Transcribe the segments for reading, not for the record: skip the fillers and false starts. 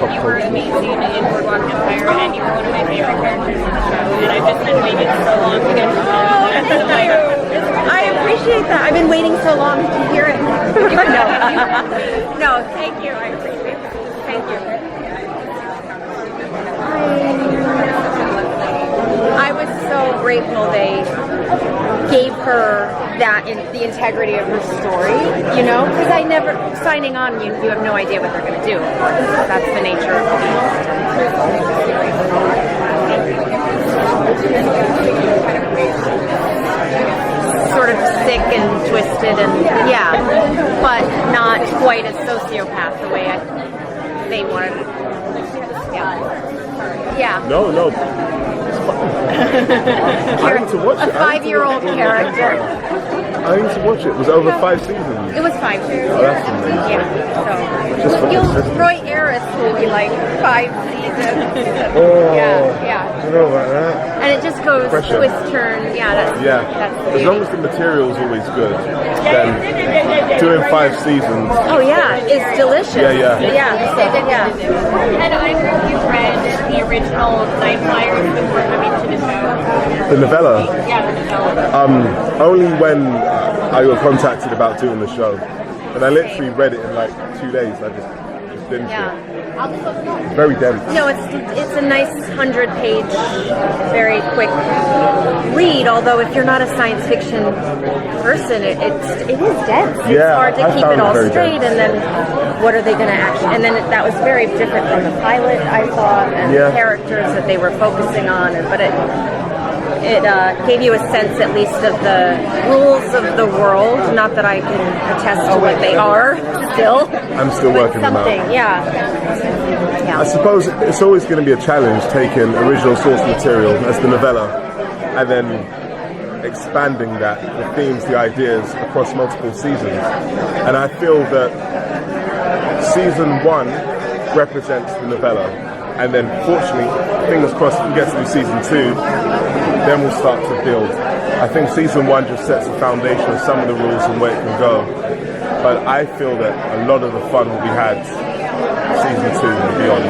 pop You were culture. amazing in Boardwalk Empire, and you were one of my favorite characters in the show. And I've just been waiting so long to get to know you. I appreciate that. I've been waiting so long to hear it. No, thank you. I appreciate it. Thank you. I was so grateful they gave her that in the integrity of her story, you know, because I never, signing on, you have no idea what they're going to do. That's the nature of the beast. Sort of sick and twisted and, yeah, but not quite a sociopath the way they wanted. Yeah. No. I need to watch it. A 5-year-old character. I need to watch it. It was over 5 seasons. It was 5 seasons. Oh, that's amazing. Yeah. Just for consistency. Roy Ayers will be like 5 seasons. Oh, Yeah. I don't know about that. And it just goes Pressure. twist turn. Yeah, that's As the long as the material's always good, then doing 5 seasons. Oh yeah, it's delicious. Yeah. And I heard you read the original Nightflyers before coming to the show. The novella. Yeah, the novella. Only when I got contacted about doing the show, and I literally read it in like 2 days. I just binged it. Very dense. No, it's a nice 100-page, very quick read. Although if you're not a science fiction person, it is dense. It's hard to keep it all straight. Dense. And then what are they going to actually? And then that was very different from the pilot, I thought, and the characters that they were focusing on. But it gave you a sense, at least, of the rules of the world. Not that I can attest to what they are still. I'm still working them out. Yeah. I suppose it's always going to be a challenge taking original source material as the novella and then expanding that, the themes, the ideas across multiple seasons. And I feel that season 1 represents the novella, and then fortunately, fingers crossed, if we get to do season 2, then we'll start to build. I think season 1 just sets the foundation of some of the rules and where it can go. But I feel that a lot of the fun will be had season 2 and beyond.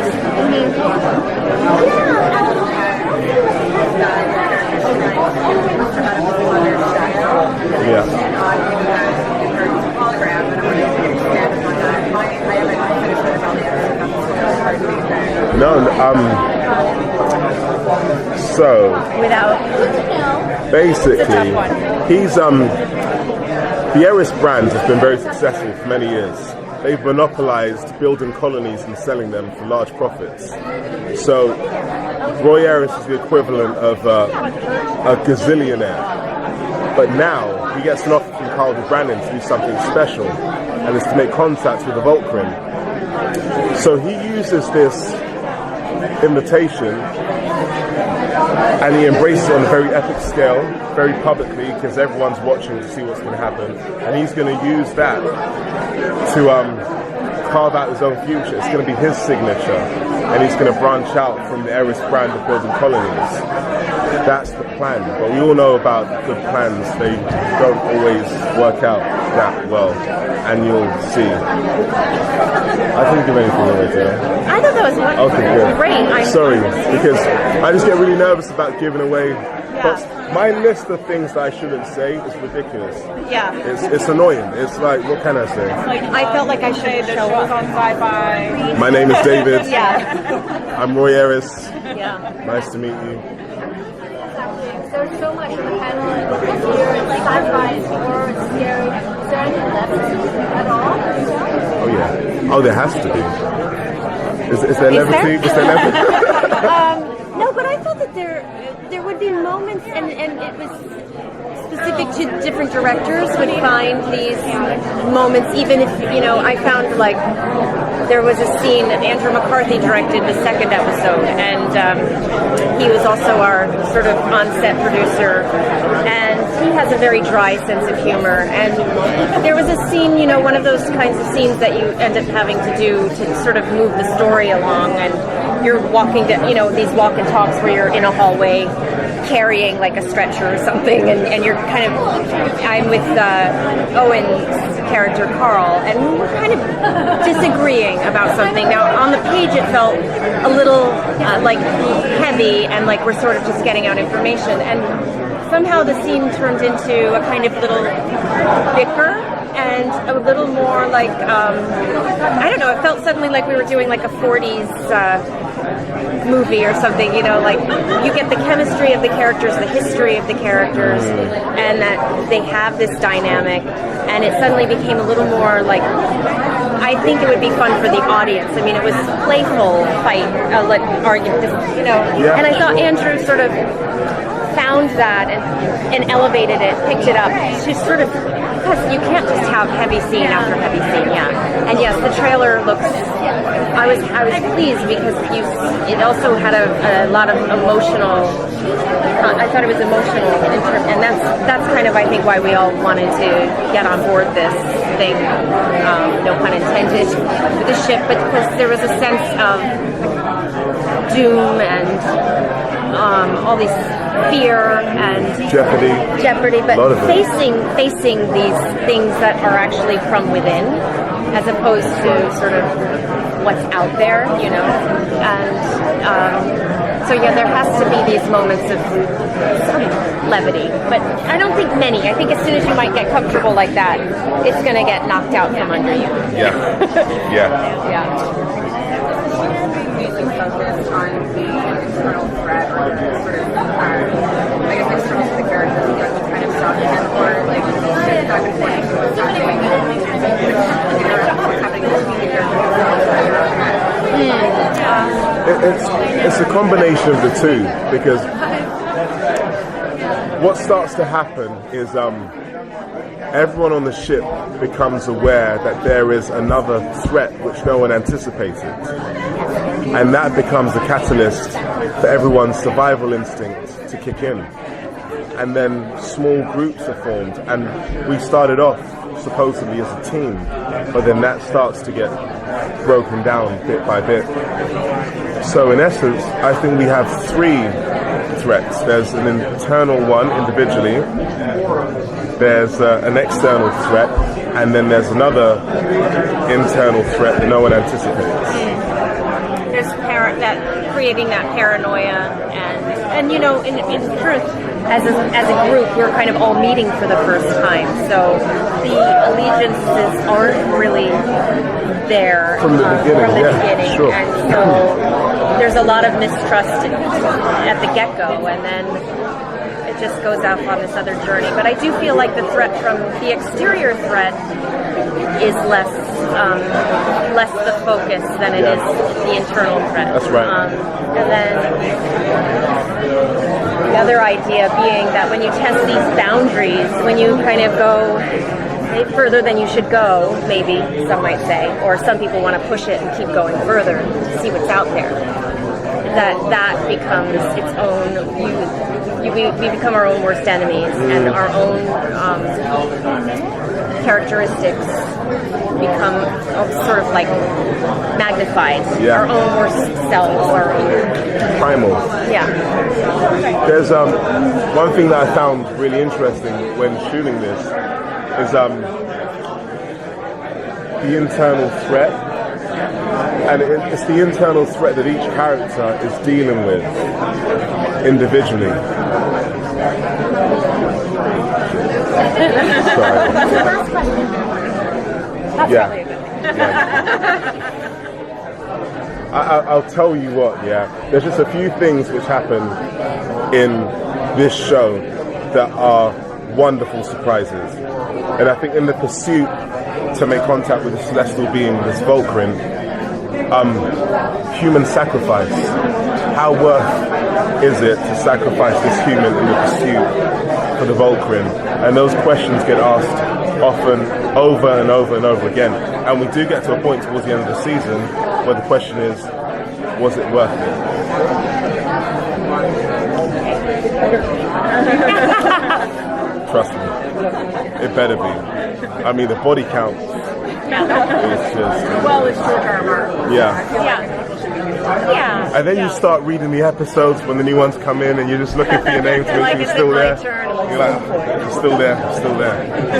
So basically, he's the Eris brand has been very successful for many years. They've monopolized building colonies and selling them for large profits. So Roy Ayers is the equivalent of a gazillionaire. But now he gets an offer from Carl de Brandon to do something special, and it's to make contact with the Volcrum. So he uses this invitation and he embraces it on a very epic scale, very publicly, because everyone's watching to see what's going to happen. And he's going to use that to carve out his own future. It's going to be his signature, and he's going to branch out from the Eris brand of building colonies. That's the plan. But we all know about good plans. They don't always work out that well, and you'll see. I couldn't give anything away today. I thought that was wonderful. Okay, good. Great. Sorry, because I just get really nervous about giving away. But my list of things that I shouldn't say is ridiculous. Yeah. It's annoying. It's like, what can I say? I felt like I should show up on SYFY. My name is David. Yeah. I'm Roy Ayers. Yeah. Nice to meet you. There's so much in the panel here, sci-fi, horror, scary. Is there any levity at all? Oh yeah. Oh, there has to be. Is there levity? Is there levity? No, but I felt that there would be moments, and it was specific to different directors would find these moments, even if, I found like there was a scene that Andrew McCarthy directed the second episode, and he was also our sort of on-set producer, and he has a very dry sense of humor, and there was a scene, one of those kinds of scenes that you end up having to do to sort of move the story along, and you're walking to, these walk and talks where you're in a hallway carrying like a stretcher or something, and you're kind of, I'm with Owen's character Carl, and we were kind of disagreeing about something. Now on the page it felt a little like heavy and like we're sort of just getting out information, and somehow the scene turned into a kind of little bicker and a little more like I don't know, it felt suddenly like we were doing like a 40s movie or something, you know, like you get the chemistry of the characters, the history of the characters, and that they have this dynamic, and it suddenly became a little more like, I think it would be fun for the audience. I mean, it was playful fight, argument, you know, and I thought Andrew sort of found that and elevated it, picked it up to sort of, because you can't just have heavy scene after heavy scene, and yes, the trailer looks, I was pleased because it also had a lot of emotional, I thought it was emotional, and that's kind of, I think, why we all wanted to get on board this thing, no pun intended, with the ship, but because there was a sense of doom and all these fear and jeopardy, but facing these things that are actually from within, as opposed to sort of what's out there, you know. And so yeah, there has to be these moments of some levity, but I don't think many. I think as soon as you might get comfortable like that, it's going to get knocked out from under you. Focus on the external threat or the sort of, I guess, in terms of the characters, you guys kind of stuck in or like back and forth to what's happening It's a combination of the two, because what starts to happen is everyone on the ship becomes aware that there is another threat which no one anticipated. And that becomes a catalyst for everyone's survival instinct to kick in. And then small groups are formed, and we started off supposedly as a team, but then that starts to get broken down bit by bit. So in essence, I think we have three threats. There's an internal one individually, there's an external threat, and then there's another internal threat that no one anticipates. There's that creating that paranoia, and you know, in truth, as a group, we're kind of all meeting for the first time, so the allegiances aren't really there from the beginning, sure. And so there's a lot of mistrust at the get-go, and then it just goes off on this other journey. But I do feel like the threat from the exterior threat is less the focus than it is the internal threat. That's right. And then the other idea being that when you test these boundaries, when you kind of go further than you should go, maybe some might say, or some people want to push it and keep going further to see what's out there, that becomes its own, we become our own worst enemies, and our own characteristics become sort of like magnified. Our own worst selves, our own primal. There's one thing that I found really interesting when shooting this is the internal threat, and it's the internal threat that each character is dealing with individually. I'll tell you what, there's just a few things which happen in this show that are wonderful surprises. And I think in the pursuit to make contact with the celestial being, this Vulcarin, human sacrifice. How worth is it to sacrifice this human in the pursuit for the Vulcarin? And those questions get asked often over and over and over again. And we do get to a point towards the end of the season where the question is, was it worth it? Trust me, it better be. I mean, the body count is just... Well, it's George R.R. Yeah. And then you start reading the episodes when the new ones come in, and you're just looking for your name to make sure you're still there. You're like, it's still there, it's still there.